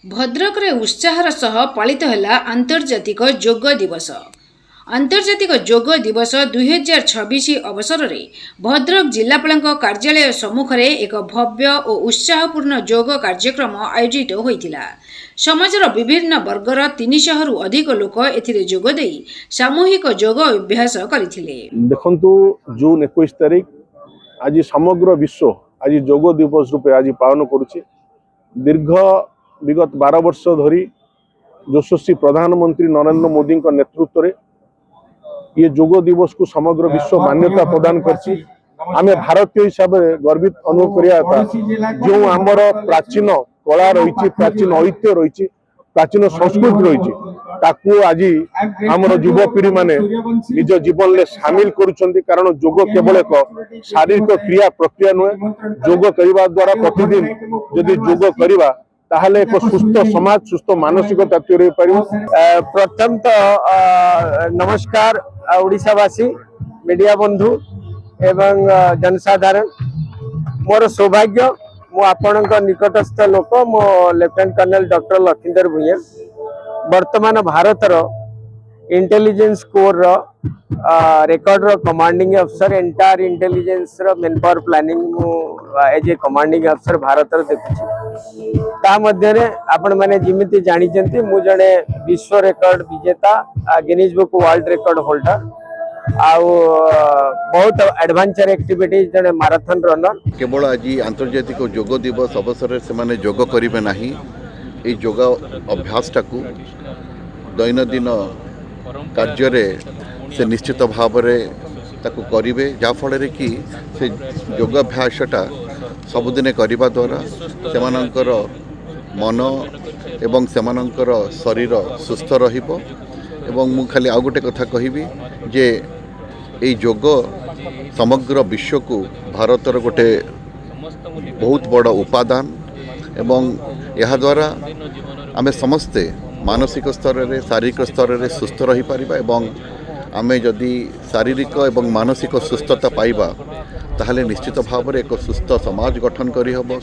भद्रक रे उत्साहर सह पालित होला आंतर्जातिक योग दिवस। आंतर्जातिक योग दिवस 2026 अवसर रे भद्रक जिलापाल कार्यालय सम्मुख रे एक भव्य और उत्साहपूर्ण योग कार्यक्रम आयोजित होइतिला। समाजर विभिन्न वर्गर 300 रु अधिक लोक एथिरे जोग देई सामूहिक योग अभ्यास करथिले। देखंतु जून 21 तारिख आज समग्र विश्व आज योग दिवस रूपे आज पालन करुछि। दीर्घ विगत 12 वर्ष धरी यशस्वी प्रधानमंत्री नरेंद्र मोदी नेतृत्व में ये योग दिवस को समग्र विश्व मान्यता प्रदान करछि। आमे भारतीय हिसाब से गर्वित अनुभव करिया जो आमर प्राचीन कला रही, प्राचीन ऐतिह्य रही, प्राचीन संस्कृति रही, ताकू आज आमर युवपीढ़ी माने निज जीवन में सामिल करुछंती। कारण योग केवल एक शारीरिक क्रिया प्रक्रिया नुहे। योग करने द्वारा प्रतिदिन यदि योग करवा ताहले एक सुस्थ समाज, सुस्थ मानसिकता तैयार पारिबो। प्रथम तो नमस्कार ओडिशावासी, मीडिया बंधु एवं जनसाधारण। मोर सौभाग्य मु आपणक निकटस्थ लोक मो लेफ्टिनेंट कर्नल डॉक्टर लखींदर भुइया वर्तमान भारतर इंटेलिजेंस कोर रेकॉर्ड रो कमांडिंग अफसर, एंटायर इंटेलिजेंस रो मेन पावर प्लानिंग मु एज ए कमांडिंग अफसर भारत देखुची। ता मध्य रे आपण माने जिमिति जानि जंती मु जने विश्व रेकॉर्ड विजेता, Guinness book world record holder आउ बहुत एडवेंचर एक्टिविटी जने मैराथन रनर। केवल आज आंतर्जातिक योग दिवस अवसर से माने योग करिवे नाही, ए योग अभ्यास टाकू दैनंदिन कार्य रे से निश्चित भाव रे ताकू करिवे, जा फल रे कि से योग अभ्यासटा सबुदिने करिबा द्वारा सेमानंकर मन एवं सेमानंकर शरीर सुस्थ रहिबो। एवं मु खाली आ गोटे कथा कहिबी जे ए योग समग्र विश्व को भारतर गोटे बहुत बड़ उपादान एवं यह द्वारा आमे समस्ते मानसिक स्तर रे, शारीरिक स्तर रे सुस्थ रही पारिबा। एवं आमे जदि शारीरिक एवं मानसिक सुस्थता पाइबा ताहले निश्चित भाव में एक सुस्थ समाज गठन करी हबो।